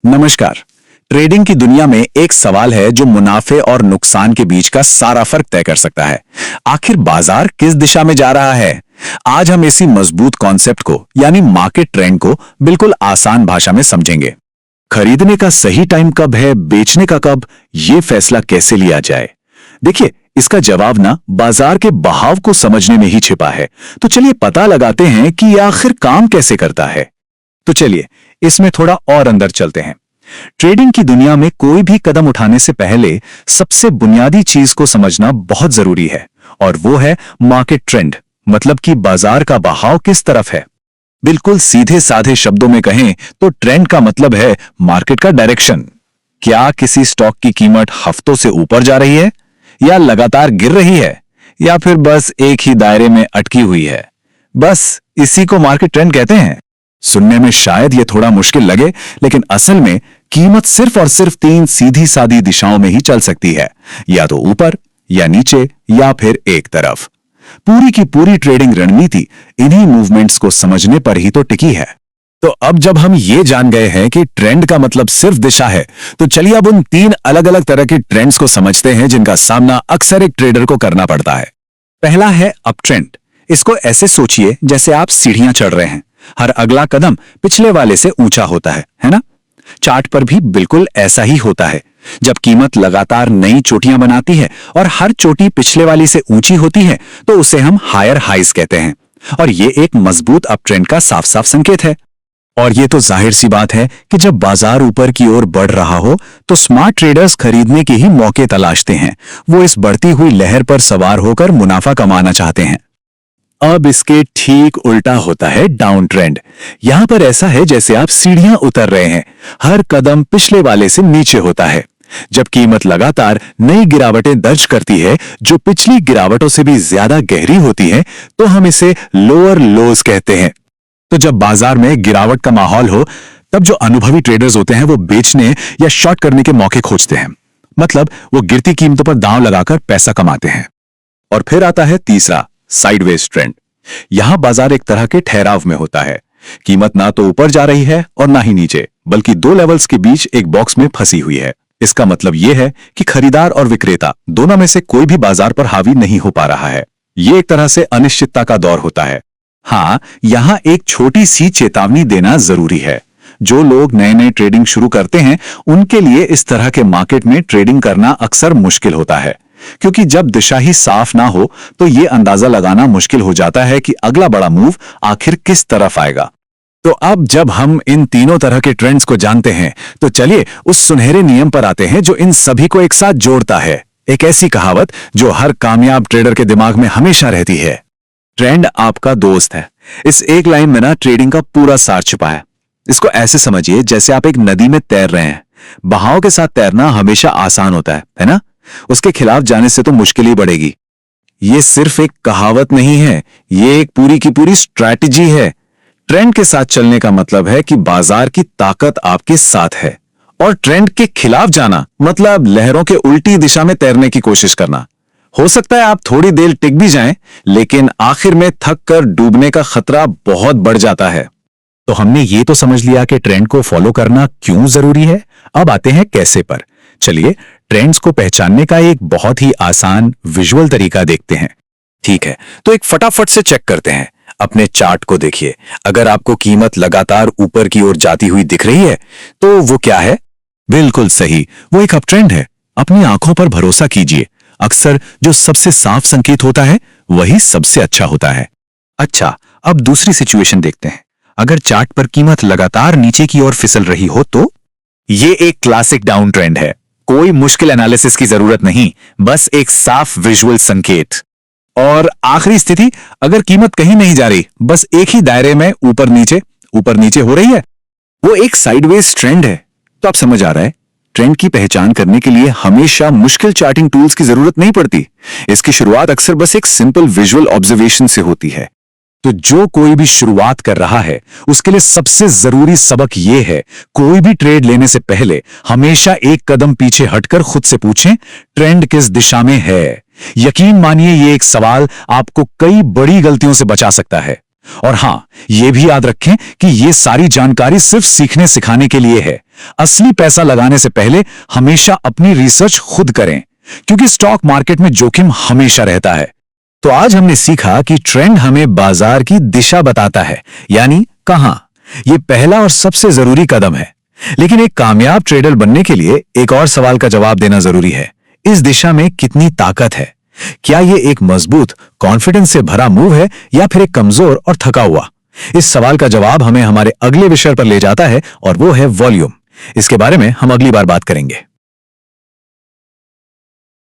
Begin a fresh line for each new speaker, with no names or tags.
नमस्कार। ट्रेडिंग की दुनिया में एक सवाल है जो मुनाफे और नुकसान के बीच का सारा फर्क तय कर सकता है। आखिर बाजार किस दिशा में जा रहा है? आज हम इसी मजबूत कॉन्सेप्ट को यानी मार्केट ट्रेंड को बिल्कुल आसान भाषा में समझेंगे। खरीदने का सही टाइम कब है, बेचने का कब, ये फैसला कैसे लिया जाए? देखिए, इसका जवाब ना बाजार के बहाव को समझने में ही छिपा है। तो चलिए पता लगाते हैं कि यह आखिर काम कैसे करता है। तो चलिए इसमें थोड़ा और अंदर चलते हैं। ट्रेडिंग की दुनिया में कोई भी कदम उठाने से पहले सबसे बुनियादी चीज को समझना बहुत जरूरी है, और वो है मार्केट ट्रेंड, मतलब कि बाजार का बहाव किस तरफ है। बिल्कुल सीधे साधे शब्दों में कहें तो ट्रेंड का मतलब है मार्केट का डायरेक्शन। क्या किसी स्टॉक की कीमत हफ्तों से ऊपर जा रही है, या लगातार गिर रही है, या फिर बस एक ही दायरे में अटकी हुई है? बस इसी को मार्केट ट्रेंड कहते हैं। सुनने में शायद ये थोड़ा मुश्किल लगे, लेकिन असल में कीमत सिर्फ और सिर्फ तीन सीधी सादी दिशाओं में ही चल सकती है, या तो ऊपर, या नीचे, या फिर एक तरफ। पूरी की पूरी ट्रेडिंग रणनीति इन्हीं मूवमेंट्स को समझने पर ही तो टिकी है। तो अब जब हम ये जान गए हैं कि ट्रेंड का मतलब सिर्फ दिशा है, तो चलिए अब उन तीन अलग अलग तरह के ट्रेंड्स को समझते हैं जिनका सामना अक्सर एक ट्रेडर को करना पड़ता है। पहला है अप ट्रेंड। इसको ऐसे सोचिए जैसे आप सीढ़ियां चढ़ रहे हैं। हर अगला कदम पिछले वाले से ऊंचा होता है ना? चार्ट पर भी बिल्कुल ऐसा ही होता है। जब कीमत लगातार नई चोटियां बनाती है और हर चोटी पिछले वाली से ऊंची होती है, तो उसे हम हायर हाइज कहते हैं, और ये एक मजबूत अप ट्रेंड का साफ साफ संकेत है। और ये तो जाहिर सी बात है कि जब बाजार ऊपर की ओर बढ़ रहा हो तो स्मार्ट ट्रेडर्स खरीदने के ही मौके तलाशते हैं। वो इस बढ़ती हुई लहर पर सवार होकर मुनाफा कमाना चाहते हैं। अब इसके ठीक उल्टा होता है डाउन ट्रेंड। यहां पर ऐसा है जैसे आप सीढ़ियां उतर रहे हैं। हर कदम पिछले वाले से नीचे होता है। जब कीमत लगातार नई गिरावटें दर्ज करती है जो पिछली गिरावटों से भी ज्यादा गहरी होती है, तो हम इसे लोअर लोज कहते हैं। तो जब बाजार में गिरावट का माहौल हो, तब जो अनुभवी ट्रेडर्स होते हैं वो बेचने या शॉर्ट करने के मौके खोजते हैं। मतलब वो गिरती कीमतों पर दांव लगाकर पैसा कमाते हैं। और फिर आता है तीसरा, साइडवेज ट्रेंड। यहां बाजार एक तरह के ठहराव में होता है। कीमत ना तो ऊपर जा रही है और ना ही नीचे, बल्कि दो लेवल्स के बीच एक बॉक्स में फंसी हुई है। इसका मतलब यह है कि खरीदार और विक्रेता दोनों में से कोई भी बाजार पर हावी नहीं हो पा रहा है। यह एक तरह से अनिश्चितता का दौर होता है। हाँ, यहां एक छोटी सी चेतावनी देना जरूरी है। जो लोग नए नए ट्रेडिंग शुरू करते हैं, उनके लिए इस तरह के मार्केट में ट्रेडिंग करना अक्सर मुश्किल होता है, क्योंकि जब दिशा ही साफ ना हो तो यह अंदाजा लगाना मुश्किल हो जाता है कि अगला बड़ा मूव आखिर किस तरफ आएगा। तो अब जब हम इन तीनों तरह के ट्रेंड्स को जानते हैं, तो चलिए उस सुनहरे नियम पर आते हैं जो इन सभी को एक साथ जोड़ता है। एक ऐसी कहावत जो हर कामयाब ट्रेडर के दिमाग में हमेशा रहती है, ट्रेंड आपका दोस्त है। इस एक लाइन में ना ट्रेडिंग का पूरा सार छिपा है। इसको ऐसे समझिए जैसे आप एक नदी में तैर रहे हैं। बहाव के साथ तैरना हमेशा आसान होता है ना? उसके खिलाफ जाने से तो मुश्किल ही बढ़ेगी। ये सिर्फ एक कहावत नहीं है, ये एक पूरी की पूरी स्ट्रैटेजी है। ट्रेंड के साथ चलने का मतलब है कि बाजार की ताकत आपके साथ है, और ट्रेंड के खिलाफ जाना मतलब लहरों के उल्टी दिशा में तैरने की कोशिश करना। हो सकता है आप थोड़ी देर टिक भी जाएं, लेकिन आखिर में थक कर डूबने का खतरा बहुत बढ़ जाता है। तो हमने ये तो समझ लिया कि ट्रेंड को फॉलो करना क्यों जरूरी है। अब आते हैं कैसे पर। चलिए ट्रेंड्स को पहचानने का एक बहुत ही आसान विजुअल तरीका देखते हैं। ठीक है, तो एक फटाफट से चेक करते हैं। अपने चार्ट को देखिए। अगर आपको कीमत लगातार ऊपर की ओर जाती हुई दिख रही है, तो वो क्या है? बिल्कुल सही, वो एक अप ट्रेंड है। अपनी आंखों पर भरोसा कीजिए। अक्सर जो सबसे साफ संकेत होता है वही सबसे अच्छा होता है। अच्छा, अब दूसरी सिचुएशन देखते हैं। अगर चार्ट पर कीमत लगातार नीचे की ओर फिसल रही हो, तो ये एक क्लासिक डाउन ट्रेंड है। कोई मुश्किल एनालिसिस की जरूरत नहीं, बस एक साफ विजुअल संकेत। और आखिरी स्थिति, अगर कीमत कहीं नहीं जा रही, बस एक ही दायरे में ऊपर नीचे हो रही है, वो एक साइडवेज ट्रेंड है। तो आप समझ आ रहा है, ट्रेंड की पहचान करने के लिए हमेशा मुश्किल चार्टिंग टूल्स की जरूरत नहीं पड़ती। इसकी शुरुआत अक्सर बस एक सिंपल विजुअल ऑब्जर्वेशन से होती है। तो जो कोई भी शुरुआत कर रहा है, उसके लिए सबसे जरूरी सबक यह है, कोई भी ट्रेड लेने से पहले हमेशा एक कदम पीछे हटकर खुद से पूछें, ट्रेंड किस दिशा में है। यकीन मानिए, ये एक सवाल आपको कई बड़ी गलतियों से बचा सकता है। और हां, यह भी याद रखें कि यह सारी जानकारी सिर्फ सीखने सिखाने के लिए है। असली पैसा लगाने से पहले हमेशा अपनी रिसर्च खुद करें, क्योंकि स्टॉक मार्केट में जोखिम हमेशा रहता है। तो आज हमने सीखा कि ट्रेंड हमें बाजार की दिशा बताता है, यानी कहां। यह पहला और सबसे जरूरी कदम है। लेकिन एक कामयाब ट्रेडर बनने के लिए एक और सवाल का जवाब देना जरूरी है। इस दिशा में कितनी ताकत है? क्या यह एक मजबूत, कॉन्फिडेंस से भरा मूव है या फिर एक कमजोर और थका हुआ? इस सवाल का जवाब हमें हमारे अगले विषय पर ले जाता है और वो है वॉल्यूम। इसके बारे में हम अगली बार बात करेंगे।